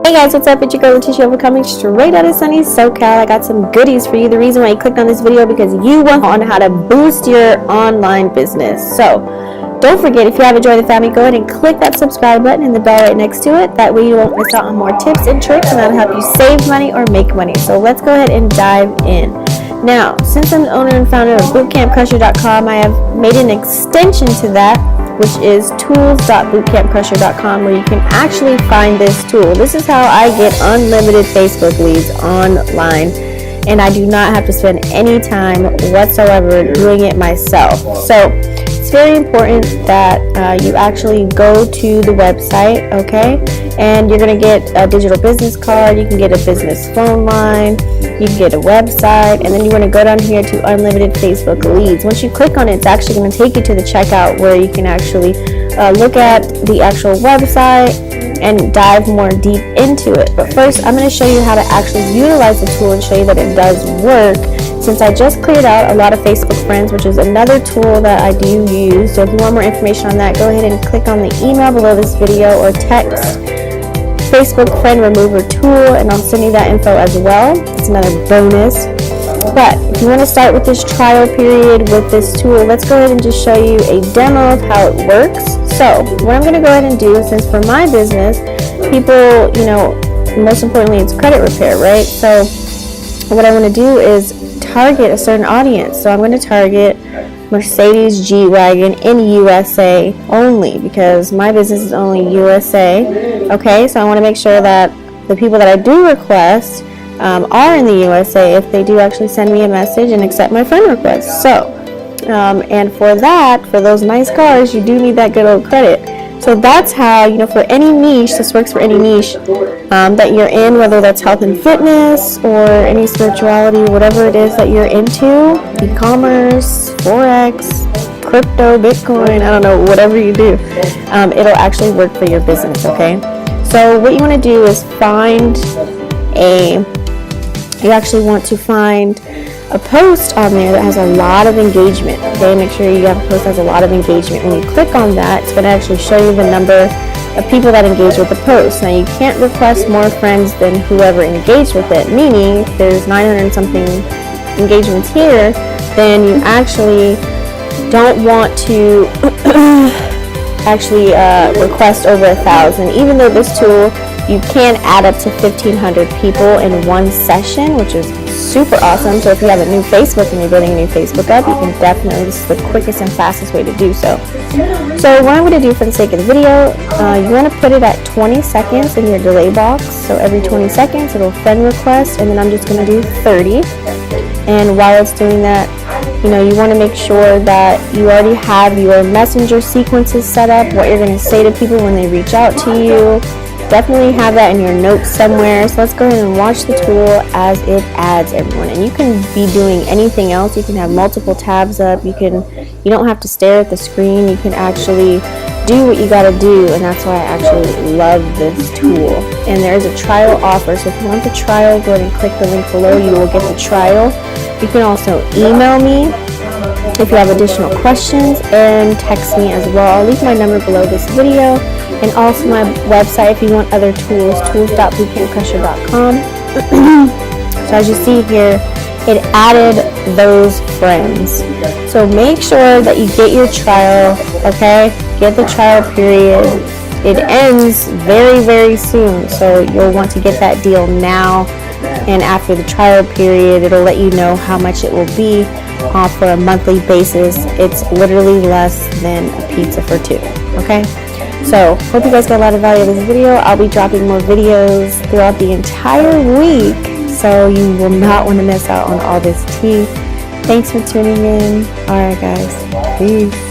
Hey guys, what's up? It's your girl Latisha. We're coming straight out of sunny SoCal. I got some goodies for you. The reason why you clicked on this video because you want on how to boost your online business. So don't forget, if you haven't joined the family, go ahead and click that subscribe button and the bell right next to it. That way you won't miss out on more tips and tricks on how to help you save money or make money. So let's go ahead and dive in. Now, since I'm the owner and founder of bootcampcrusher.com, I have made an extension to that, which is tools.bootcampcrusher.com, where you can actually find this tool. This is how I get unlimited Facebook leads online, and I do not have to spend any time whatsoever doing it myself. So it's very important that you actually go to the website, okay? And you're going to get a digital business card, you can get a business phone line, you can get a website, and then you want to go down here to unlimited Facebook leads. Once you click on it, it's actually going to take you to the checkout where you can actually look at the actual website and dive more deep into it. But first, I'm going to show you how to actually utilize the tool and show you that it does work, since I just cleared out a lot of Facebook friends, which is another tool that I do use. So if you want more information on that, go ahead and click on the email below this video or text Facebook friend remover tool, and I'll send you that info as well. It's another bonus. But if you want to start with this trial period with this tool, let's go ahead and just show you a demo of how it works. So what I'm going to go ahead and do, since for my business, people, most importantly, it's credit repair, right? So what I want to do is target a certain audience. So I'm going to target Mercedes G-Wagon in USA only, because my business is only USA. Okay, so I want to make sure that the people that I do request are in the USA if they do actually send me a message and accept my friend request. So and for that, for those nice cars, you do need that good old credit. So that's how, for any niche, this works for any niche that you're in, whether that's health and fitness or any spirituality, whatever it is that you're into, e-commerce, Forex, crypto, Bitcoin, I don't know, whatever you do, it'll actually work for your business, okay? So what you want to do is you actually want to find a post on there that has a lot of engagement, okay? Make sure you have a post that has a lot of engagement. When you click on that, it's going to actually show you the number of people that engage with the post. Now, you can't request more friends than whoever engaged with it, meaning if there's 900 and something engagements here, then you actually don't want to actually request over 1,000. Even though this tool, you can add up to 1,500 people in one session, which is super awesome. So if you have a new Facebook and you're building a new Facebook up, you can definitely, this is the quickest and fastest way to do so. So what I'm going to do for the sake of the video, you want to put it at 20 seconds in your delay box. So every 20 seconds it'll friend request, and then I'm just going to do 30. And while it's doing that, you want to make sure that you already have your messenger sequences set up, what you're going to say to people when they reach out to you. Definitely have that in your notes somewhere. So let's go ahead and watch the tool as it adds everyone. And you can be doing anything else. You can have multiple tabs up. You don't have to stare at the screen. You can actually do what you got to do, and that's why I actually love this tool. And there is a trial offer. So if you want the trial, go ahead and click the link below. You will get the trial. You can also email me if you have additional questions, and text me as well. I'll leave my number below this video, and also my website if you want other tools, tools.bootcampcrusher.com. So as you see here, it added those friends. So make sure that you get your trial, okay? Get the trial period. It ends very, very soon, so you'll want to get that deal now. And after the trial period, it'll let you know how much it will be for a monthly basis. It's literally less than a pizza for two, okay? So hope you guys got a lot of value in this video. I'll be dropping more videos throughout the entire week, so you will not want to miss out on all this tea. Thanks for tuning in. All right, guys. Peace.